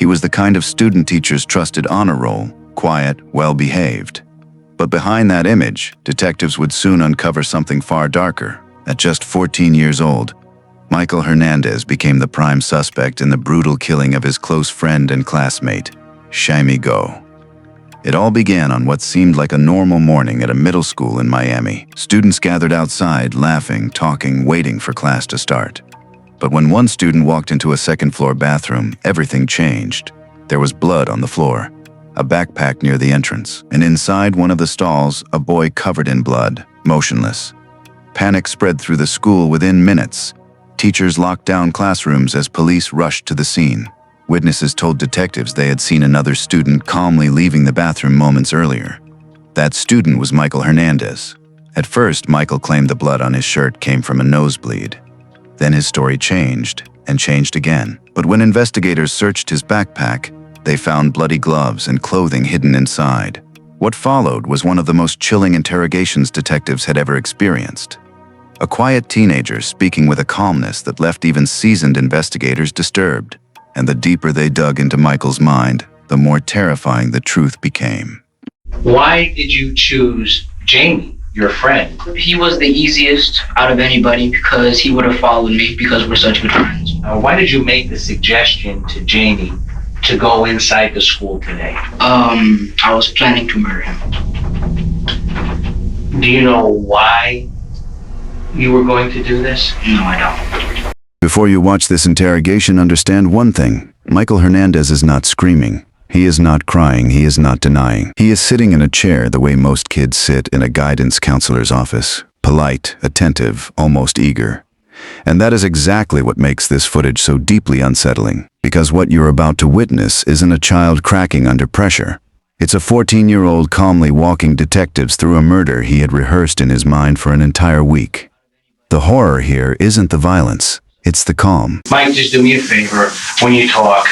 He was the kind of student teachers trusted honor roll, quiet, well-behaved. But behind that image, detectives would soon uncover something far darker. At just 14 years old, Michael Hernandez became the prime suspect in the brutal killing of his close friend and classmate, Jaime Gough. It all began on what seemed like a normal morning at a middle school in Miami. Students gathered outside, laughing, talking, waiting for class to start. But when one student walked into a second-floor bathroom, everything changed. There was blood on the floor, a backpack near the entrance, and inside one of the stalls, a boy covered in blood, motionless. Panic spread through the school within minutes. Teachers locked down classrooms as police rushed to the scene. Witnesses told detectives they had seen another student calmly leaving the bathroom moments earlier. That student was Michael Hernandez. At first, Michael claimed the blood on his shirt came from a nosebleed. Then his story changed, and changed again. But when investigators searched his backpack, they found bloody gloves and clothing hidden inside. What followed was one of the most chilling interrogations detectives had ever experienced. A quiet teenager speaking with a calmness that left even seasoned investigators disturbed. And the deeper they dug into Michael's mind, the more terrifying the truth became. Why did you choose Jaime, your friend? He was the easiest out of anybody because he would have followed me because we're such good friends. Why did you make the suggestion to Jaime to go inside the school today? I was planning to murder him. Do you know why you were going to do this? No, I don't. Before you watch this interrogation, understand one thing. Michael Hernandez is not screaming. He is not crying. He is not denying. He is sitting in a chair the way most kids sit in a guidance counselor's office. Polite, attentive, almost eager. And that is exactly what makes this footage so deeply unsettling. Because what you're about to witness isn't a child cracking under pressure. It's a 14-year-old calmly walking detectives through a murder he had rehearsed in his mind for an entire week. The horror here isn't the violence. It's the calm. Mike, just do me a favor. When you talk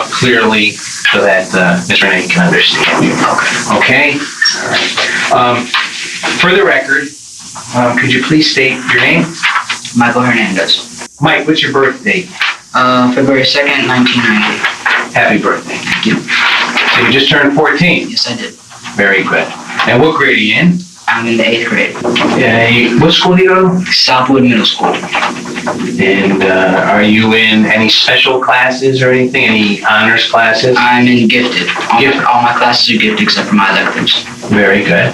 clearly so that Ms. Renee can understand you. Okay? All right. For the record, could you please state your name? Michael Hernandez. Mike, what's your birth date? February 2nd, 1990. Happy birthday. Thank you. So you just turned 14? Yes, I did. Very good. And what grade are you in? I'm in the 8th grade. What school do you go to? Southwood Middle School. And are you in any special classes or anything? Any honors classes? I'm in gifted. All my classes are gifted except for my electives. Very good.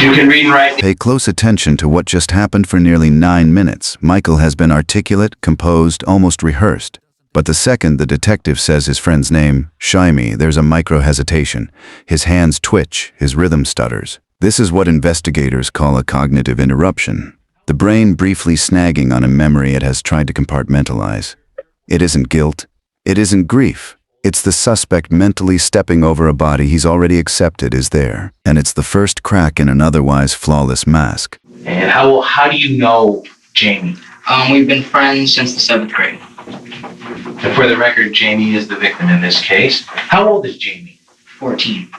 You can read and write. Pay close attention to what just happened for nearly 9 minutes. Michael has been articulate, composed, almost rehearsed. But the second the detective says his friend's name, Jaime, there's a micro-hesitation. His hands twitch, his rhythm stutters. This is what investigators call a cognitive interruption. The brain briefly snagging on a memory it has tried to compartmentalize. It isn't guilt. It isn't grief. It's the suspect mentally stepping over a body he's already accepted is there. And it's the first crack in an otherwise flawless mask. And how do you know Jaime? We've been friends since the 7th grade. And for the record, Jaime is the victim in this case. How old is Jaime? 14.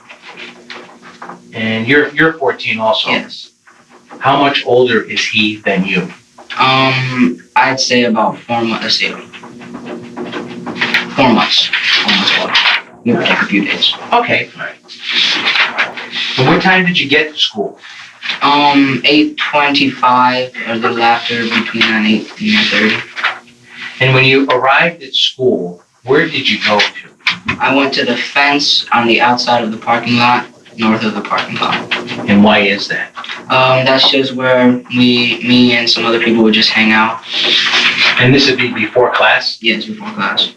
And you're 14 also? Yes. How much older is he than you? I'd say about 4 months. Let's see. 4 months. Almost 4. It would take a few days. Okay. All right. And what time did you get to school? 8:25, or a little after, between 8 and 8:30. And when you arrived at school, where did you go to? I went to the fence on the outside of the parking lot, north of the parking lot. And why is that? That's just where me and some other people would just hang out. And this would be before class? Yes, before class.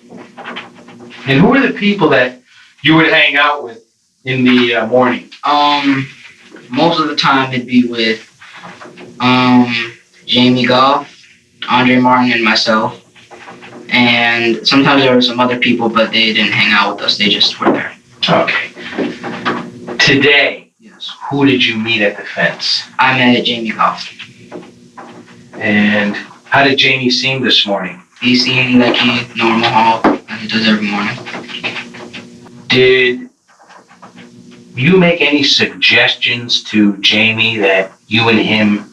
And who were the people that you would hang out with in the morning? Most of the time it'd be with Jaime Gough, Andre Martin, and myself. And sometimes there were some other people, but they didn't hang out with us. They just were there. Okay. Today, Yes. Who did you meet at the fence? I met Jaime Gough. And how did Jaime seem this morning? He seemed like he normal, like he does every morning. Did you make any suggestions to Jaime that you and him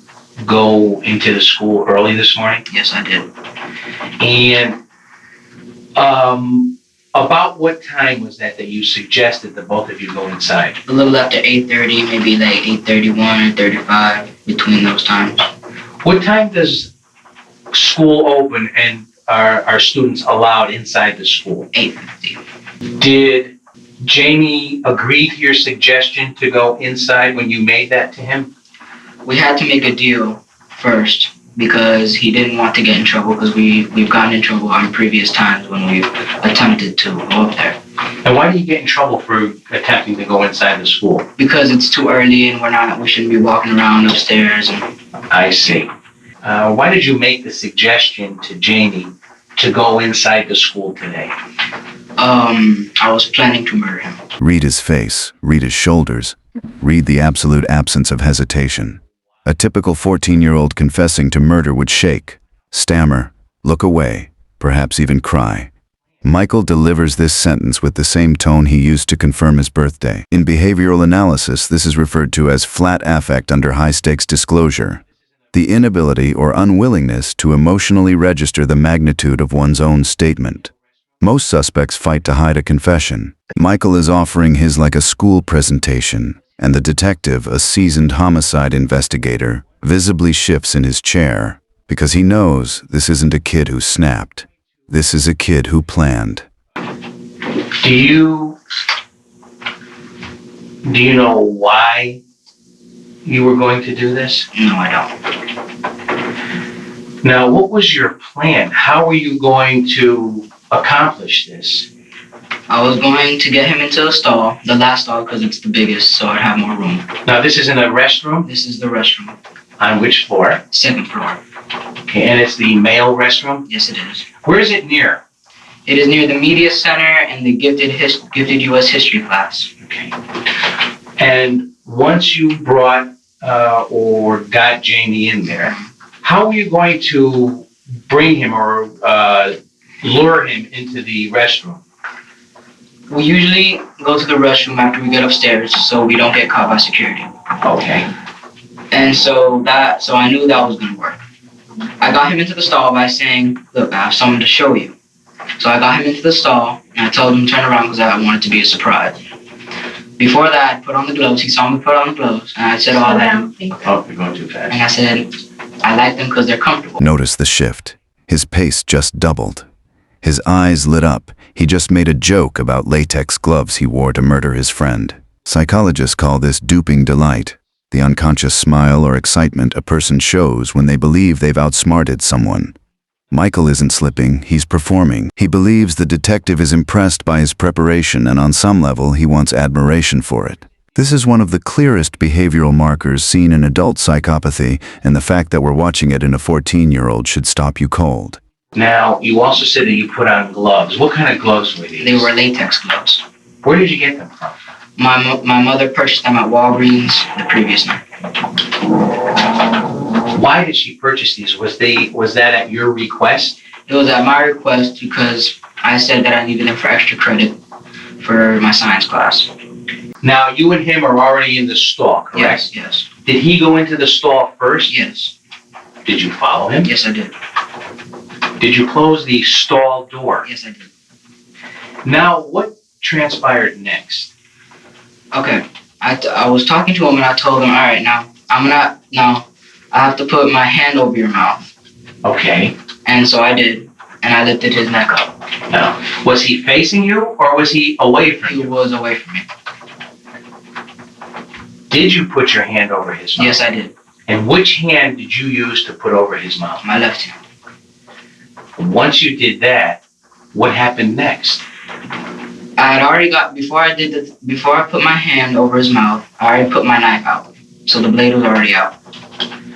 go into the school early this morning? Yes, I did. And about what time was that you suggested the both of you go inside? A little after 8:30, maybe like 8:31 or 35, between those times. What time does school open and are students allowed inside the school? 8:50. Did Jamie agree to your suggestion to go inside when you made that to him? We had to make a deal first because he didn't want to get in trouble, because we've gotten in trouble on previous times when we've attempted to go up there. And why do you get in trouble for attempting to go inside the school? Because it's too early and we shouldn't be walking around upstairs. I see. Why did you make the suggestion to Jamie to go inside the school today? I was planning to murder him. Read his face, read his shoulders, read the absolute absence of hesitation. A typical 14-year-old confessing to murder would shake, stammer, look away, perhaps even cry. Michael delivers this sentence with the same tone he used to confirm his birthday. In behavioral analysis, this is referred to as flat affect under high-stakes disclosure, the inability or unwillingness to emotionally register the magnitude of one's own statement. Most suspects fight to hide a confession. Michael is offering his like a school presentation, and the detective, a seasoned homicide investigator, visibly shifts in his chair because he knows this isn't a kid who snapped. This is a kid who planned. Do you know why you were going to do this? No, I don't. Now, what was your plan? How were you going to accomplish this? I was going to get him into the stall, the last stall, because it's the biggest, so I'd have more room. Now, this is in a restroom? This is the restroom. On which floor? Second floor. Okay, and it's the male restroom? Yes, it is. Where is it near? It is near the media center and the gifted U.S. history class. Okay. And once you brought or got Jamie in there, how were you going to bring him or lure him into the restroom? We usually go to the restroom after we get upstairs so we don't get caught by security. Okay. And so I knew that was going to work. I got him into the stall by saying, look, I have something to show you. So I got him into the stall and I told him to turn around because I wanted it to be a surprise. Before that, I put on the gloves. He saw me put on the gloves and I said, oh, I like them. Oh, you're going too fast. And I said, I like them because they're comfortable. Notice the shift. His pace just doubled. His eyes lit up. He just made a joke about latex gloves he wore to murder his friend. Psychologists call this duping delight, the unconscious smile or excitement a person shows when they believe they've outsmarted someone. Michael isn't slipping, he's performing. He believes the detective is impressed by his preparation, and on some level he wants admiration for it. This is one of the clearest behavioral markers seen in adult psychopathy, and the fact that we're watching it in a 14-year-old should stop you cold. Now, you also said that you put on gloves. What kind of gloves were these? They were latex gloves. Where did you get them from? My mother purchased them at Walgreens the previous night. Why did she purchase these? Was that at your request? It was at my request because I said that I needed them for extra credit for my science class. Now, you and him are already in the stall, correct? Yes. Did he go into the stall first? Yes. Did you follow him? Yes, I did. Did you close the stall door? Yes, I did. Now, what transpired next? Okay. I was talking to him and I told him, all right, now I have to put my hand over your mouth. Okay. And so I did, and I lifted his neck up. Now, was he facing you or was he away from you? He was away from me. Did you put your hand over his mouth? Yes, I did. And which hand did you use to put over his mouth? My left hand. Once you did that, what happened next? I had already before I put my hand over his mouth, I already put my knife out. So the blade was already out.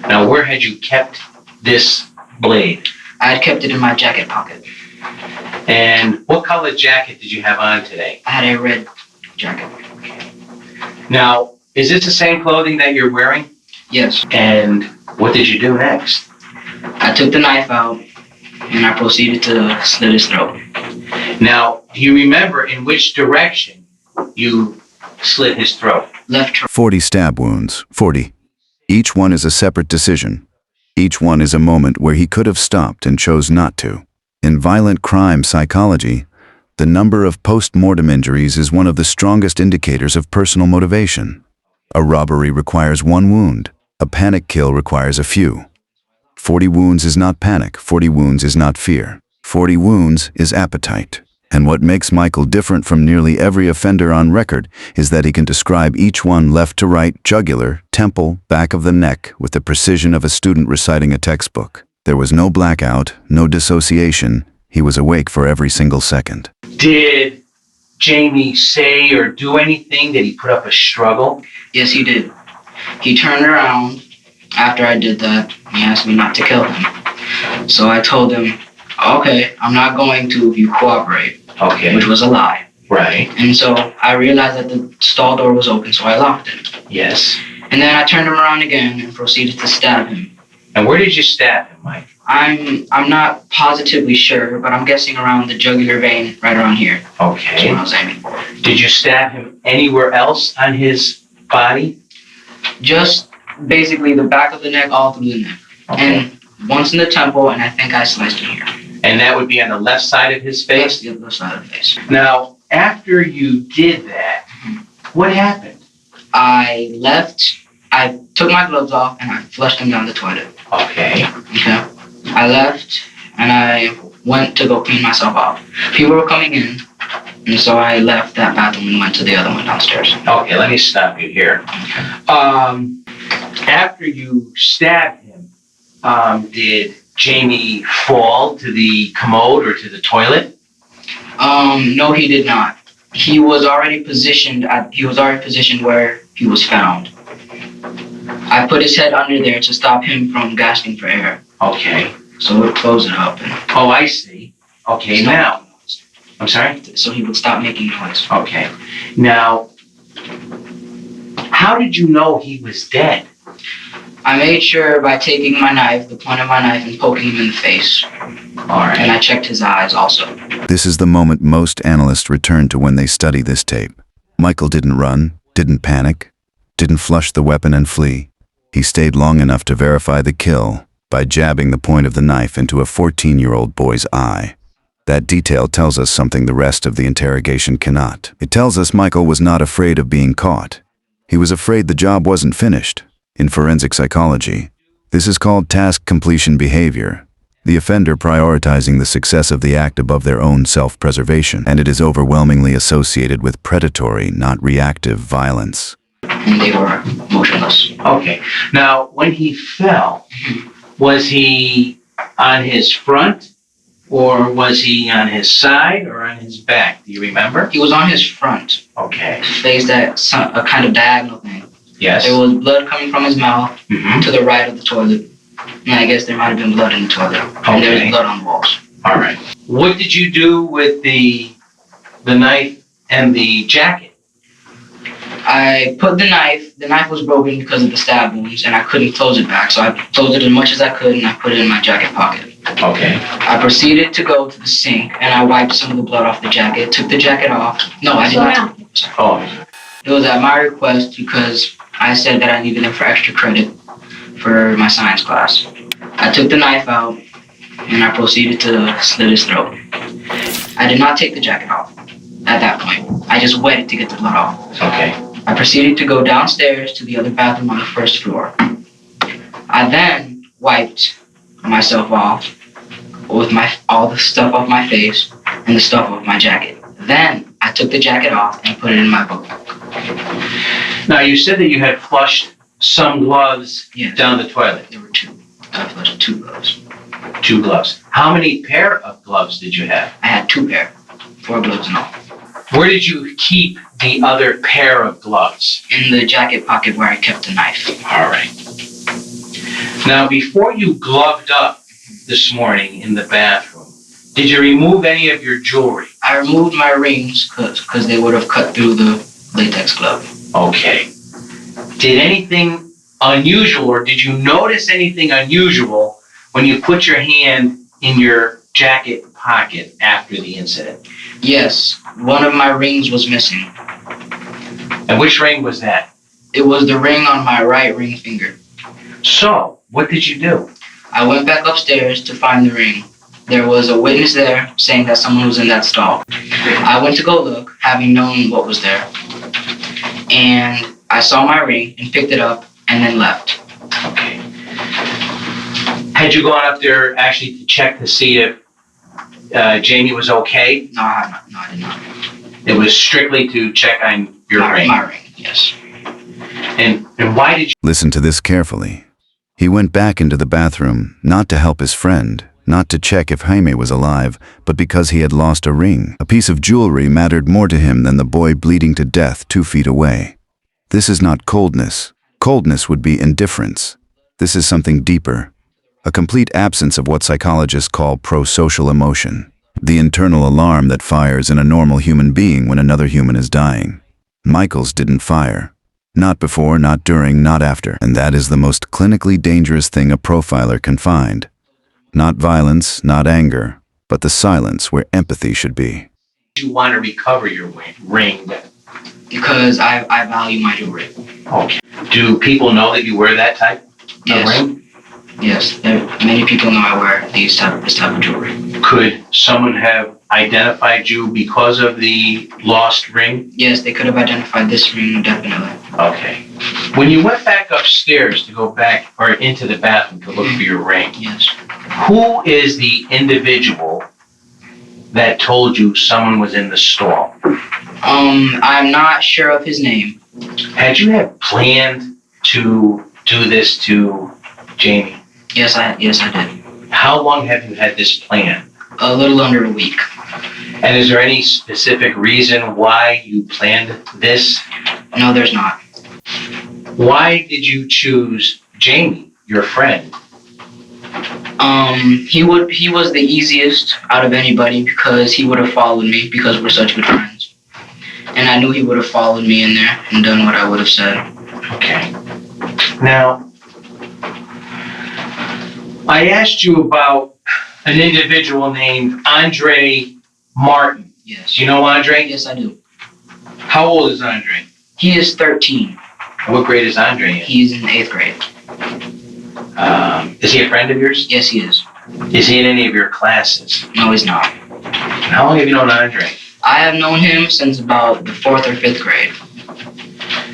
Now, where had you kept this blade? I had kept it in my jacket pocket. And what color jacket did you have on today? I had a red jacket. Now, is this the same clothing that you're wearing? Yes. And what did you do next? I took the knife out and I proceeded to slit his throat. Now, do you remember in which direction you slit his throat? Left throat. 40 stab wounds, 40. Each one is a separate decision. Each one is a moment where he could have stopped and chose not to. In violent crime psychology, the number of post-mortem injuries is one of the strongest indicators of personal motivation. A robbery requires 1 wound. A panic kill requires a few. 40 wounds is not panic. 40 wounds is not fear. 40 wounds is appetite. And what makes Michael different from nearly every offender on record is that he can describe each one left to right, jugular, temple, back of the neck with the precision of a student reciting a textbook. There was no blackout, no dissociation. He was awake for every single second. Did Jaime say or do anything? Did he put up a struggle? Yes, he did. He turned around after I did that. He asked me not to kill him. So I told him, okay, I'm not going to if you cooperate. Okay. Which was a lie. Right. And so I realized that the stall door was open, so I locked it. Yes. And then I turned him around again and proceeded to stab him. And where did you stab him, Mike? I'm not positively sure, but I'm guessing around the jugular vein right around here. Okay. That's what I was aiming. Did you stab him anywhere else on his body? Just basically the back of the neck, all through the neck. Okay. And once in the temple, and I think I sliced him here. And that would be on the left side of his face? The other side of the face. Now, after you did that, what happened? I took my gloves off and I flushed them down the toilet. Okay. Okay. I left and I went to go clean myself off. People were coming in, and so I left that bathroom and went to the other one downstairs. Okay, let me stop you here. After you stabbed him, did Jaime fall to the commode or to the toilet? No, he did not. He was already positioned where he was found. I put his head under there to stop him from gasping for air. Okay. So it would close it up. And Oh, I see. Okay, now. I'm sorry? so he would stop making noise. Okay. Now, how did you know he was dead? I made sure by taking my knife, the point of my knife, and poking him in the face. All right. And I checked his eyes also. This is the moment most analysts return to when they study this tape. Michael didn't run, didn't panic, didn't flush the weapon and flee. He stayed long enough to verify the kill by jabbing the point of the knife into a 14-year-old boy's eye. That detail tells us something the rest of the interrogation cannot. It tells us Michael was not afraid of being caught. He was afraid the job wasn't finished. In forensic psychology, this is called task completion behavior, the offender prioritizing the success of the act above their own self-preservation, and it is overwhelmingly associated with predatory, not reactive violence. And they were motionless. Okay. Now, when he fell, was he on his front, or was he on his side, or on his back? Do you remember? He was on his front, Okay. faced a kind of diagonal thing. Yes. There was blood coming from his mouth Mm-hmm. to the right of the toilet. And I guess there might have been blood in the toilet. And there was Okay. blood on the walls. All right. What did you do with the knife and the jacket? I put the knife was broken because of the stab wounds, and I couldn't close it back. So I closed it as much as I could, and I put it in my jacket pocket. Okay. I proceeded to go to the sink, and I wiped some of the blood off the jacket, took the jacket off. No, I did not. Oh. It was at my request because I said that I needed it for extra credit for my science class. I took the knife out, and I proceeded to slit his throat. I did not take the jacket off at that point. I just wet it to get the blood off. Okay. I proceeded to go downstairs to the other bathroom on the first floor. I then wiped myself off with all the stuff off my face and the stuff off my jacket. Then I took the jacket off and put it in my book. Now, you said that you had flushed some gloves Yes. down the toilet. There were two. I flushed 2 gloves. 2 gloves. How many pair of gloves did you have? I had 2 pair, 4 gloves in all. Where did you keep the other pair of gloves? In the jacket pocket where I kept the knife. All right. Now, before you gloved up this morning in the bathroom, did you remove any of your jewelry? I removed my rings because they would have cut through the latex glove. Okay. Did anything unusual, or did you notice anything unusual when you put your hand in your jacket pocket after the incident? Yes, one of my rings was missing. And which ring was that? It was the ring on my right ring finger. So, what did you do? I went back upstairs to find the ring. there was a witness there saying that someone was in that stall. I went to go look, having known what was there, and I saw my ring and picked it up and then left. Okay. Had you gone up there actually to check to see if Jamie was okay? No, I have not. No, I did not. It was strictly to check on your ring? My ring, yes. And why did you... Listen to this carefully. He went back into the bathroom, not to help his friend, not to check if Jaime was alive, but because he had lost a ring. A piece of jewelry mattered more to him than the boy bleeding to death 2 feet away. This is not coldness. Coldness would be indifference. This is something deeper. A complete absence of what psychologists call pro-social emotion. The internal alarm that fires in a normal human being when another human is dying. Michael's didn't fire. Not before, not during, not after. And that is the most clinically dangerous thing a profiler can find. Not violence, not anger, but the silence where empathy should be. Do you want to recover your ring? Because I value my jewelry. Okay. Do people know that you wear that type of ring? Yes, many people know I wear this type of jewelry. Could someone have identified you because of the lost ring? Yes, they could have identified this ring, definitely. Okay. When you went back upstairs to go back or into the bathroom to look for your ring, Yes. who is the individual that told you someone was in the stall? I'm not sure of his name. Had you had planned to do this to Jamie? Yes, I did. How long have you had this plan? A little under a week. And is there any specific reason why you planned this? No, there's not. Why did you choose Jamie, your friend? He was the easiest out of anybody because he would have followed me because we're such good friends. And I knew he would have followed me in there and done what I would have said. Okay. Now, I asked you about an individual named Andre Martin. Yes. Do you know Andre? Yes, I do. How old is Andre? He is 13. What grade is Andre in? He's in 8th grade. Is he a friend of yours? Yes, he is. Is he in any of your classes? No, he's not. How long have you known Andre? I have known him since about the 4th or 5th grade.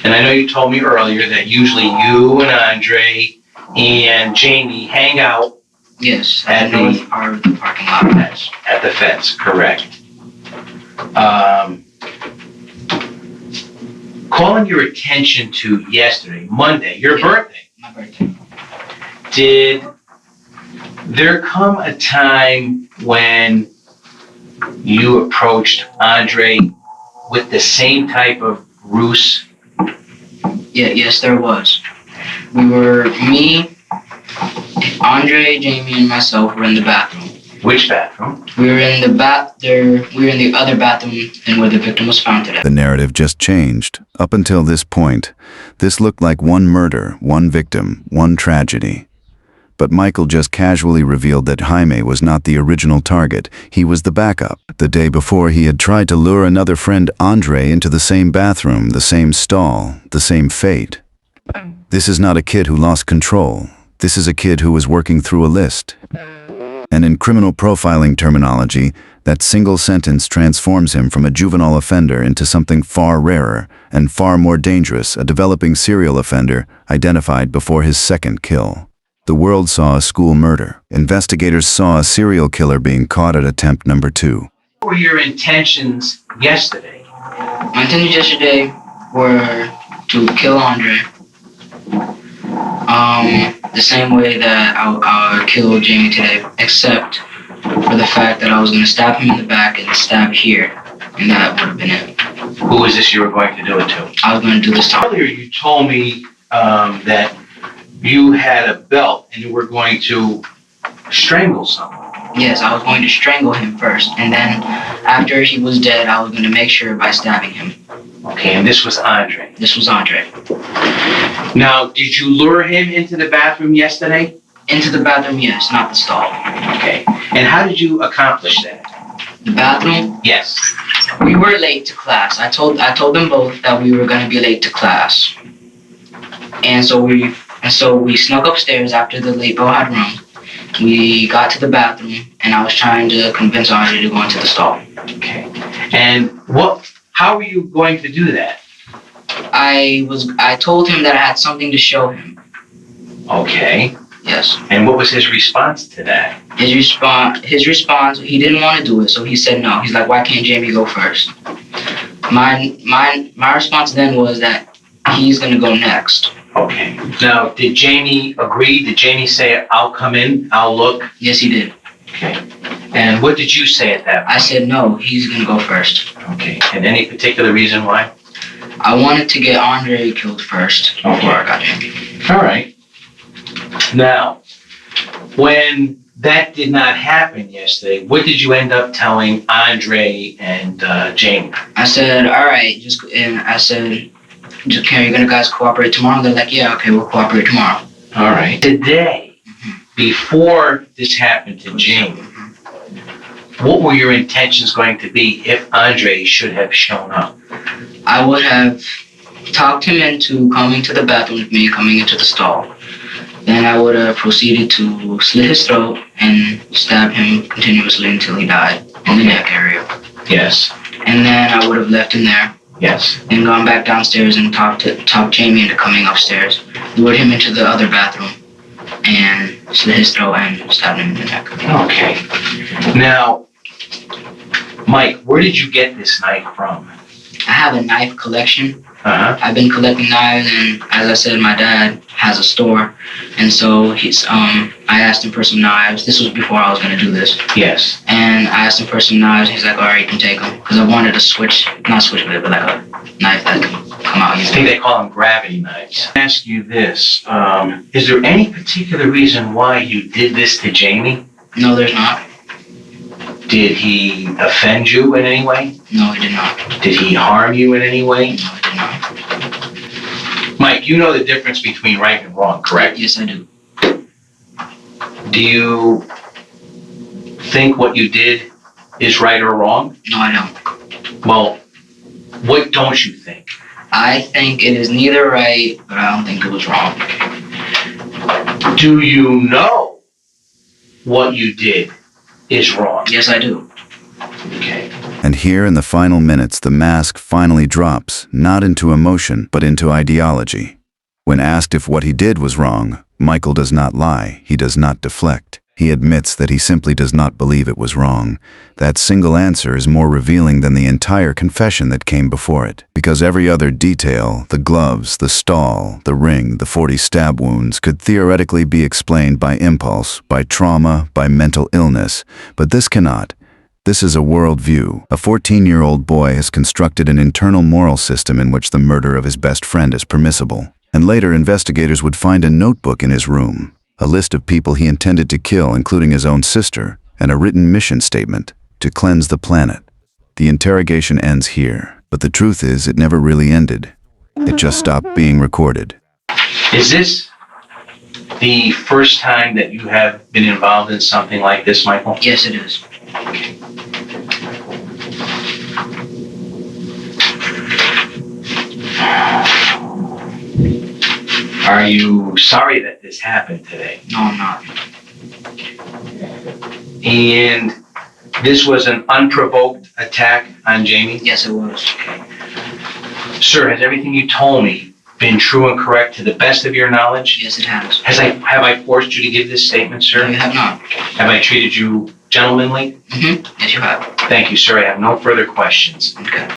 And I know you told me earlier that usually you and Andre and Jamie hang out. Yes, At at the north part of the parking lot. At the fence, correct. Calling your attention to yesterday, Monday, your birthday. My birthday. Did there come a time when you approached Andre with the same type of ruse? Yeah, yes, there was. Me, Andre, Jamie, and myself were in the bathroom. Which bathroom? We were in the other bathroom than where the victim was found today. The narrative just changed. Up until this point, this looked like one murder, one victim, one tragedy. But Michael just casually revealed that Jaime was not the original target. He was the backup. The day before, he had tried to lure another friend, Andre, into the same bathroom, the same stall, the same fate. This is not a kid who lost control. This is a kid who was working through a list. And in criminal profiling terminology, that single sentence transforms him from a juvenile offender into something far rarer and far more dangerous, a developing serial offender identified before his second kill. The world saw a school murder. Investigators saw a serial killer being caught at attempt number 2. What were your intentions yesterday? My intentions yesterday were to kill Andre. The same way that I killed Jamie today, except for the fact that I was going to stab him in the back and stab here, and that would have been it. Who was this you were going to do it to? I was going to do this to Earlier you told me that you had a belt and you were going to strangle someone. Yes, I was going to strangle him first, and then after he was dead, I was going to make sure by stabbing him. Okay, and this was Andre. This was Andre. Now, did you lure him into the bathroom yesterday? Into the bathroom, yes, not the stall. Okay. And how did you accomplish that? The bathroom? Yes. We were late to class. I told them both that we were going to be late to class. And so we snuck upstairs after the late bell had rung. We got to the bathroom, and I was trying to convince Andre to go into the stall. Okay. And how were you going to do that? I told him that I had something to show him. Okay. Yes. And what was his response to that? His response, he didn't want to do it, so he said no. He's like, why can't Jaime go first? My response then was that he's gonna go next. Okay. Now, did Jaime agree? Did Jaime say, I'll come in, I'll look? Yes, he did. Okay. And what did you say at that point? I said no, he's gonna go first. Okay. And any particular reason why? I wanted to get Andre killed first before I got Jaime. All right. Now, when that did not happen yesterday, what did you end up telling Andre and Jaime? I said, all right, are you gonna guys cooperate tomorrow? They're like, yeah, okay, we'll cooperate tomorrow. All right. Today, before this happened to Jaime, what were your intentions going to be if Andre should have shown up? I would have talked him into coming to the bathroom with me, coming into the stall. Then I would have proceeded to slit his throat and stab him continuously until he died in the neck area. Yes. And then I would have left him there. Yes. And gone back downstairs and talked Jaime into coming upstairs. Lured him into the other bathroom and slit his throat and stabbed him in the neck. Okay. Now, Mike, where did you get this knife from? I have a knife collection. Uh-huh. I've been collecting knives, and as I said, my dad has a store, and so I asked him for some knives. This was before I was gonna do this. Yes. And I asked him for some knives. He's like, all right, you can take them, because I wanted a not switch blade, but like a knife that can come out I easily. think they call them gravity knives. I'll ask you this: is there any particular reason why you did this to Jaime? No, there's not. Did he offend you in any way? No, he did not. Did he harm you in any way? No, he did not. Mike, you know the difference between right and wrong, correct? Yes, I do. Do you think what you did is right or wrong? No, I don't. Well, what don't you think? I think it is neither right, but I don't think it was wrong. Do you know what you did is wrong? Yes, I do. Okay. And here in the final minutes, the mask finally drops, not into emotion, but into ideology. When asked if what he did was wrong, Michael does not lie, he does not deflect. He admits that he simply does not believe it was wrong. That single answer is more revealing than the entire confession that came before it, because every other detail, the gloves, the stall, the ring, the 40 stab wounds, could theoretically be explained by impulse, by trauma, by mental illness, but this cannot. This is a worldview. A 14-year-old boy has constructed an internal moral system in which the murder of his best friend is permissible. And later, investigators would find a notebook in his room, a list of people he intended to kill, including his own sister, and a written mission statement to cleanse the planet. The interrogation ends here, but the truth is it never really ended. It just stopped being recorded. Is this the first time that you have been involved in something like this, Michael? Yes, it is. Are you sorry that this happened today? No, I'm not. And this was an unprovoked attack on Jaime? Yes, it was. Sir, has everything you told me been true and correct to the best of your knowledge? Yes, it has. Have I forced you to give this statement, No, sir? you have not. Have I treated you gentlemanly? Yes, you have. Thank you, sir. I have no further questions. Okay.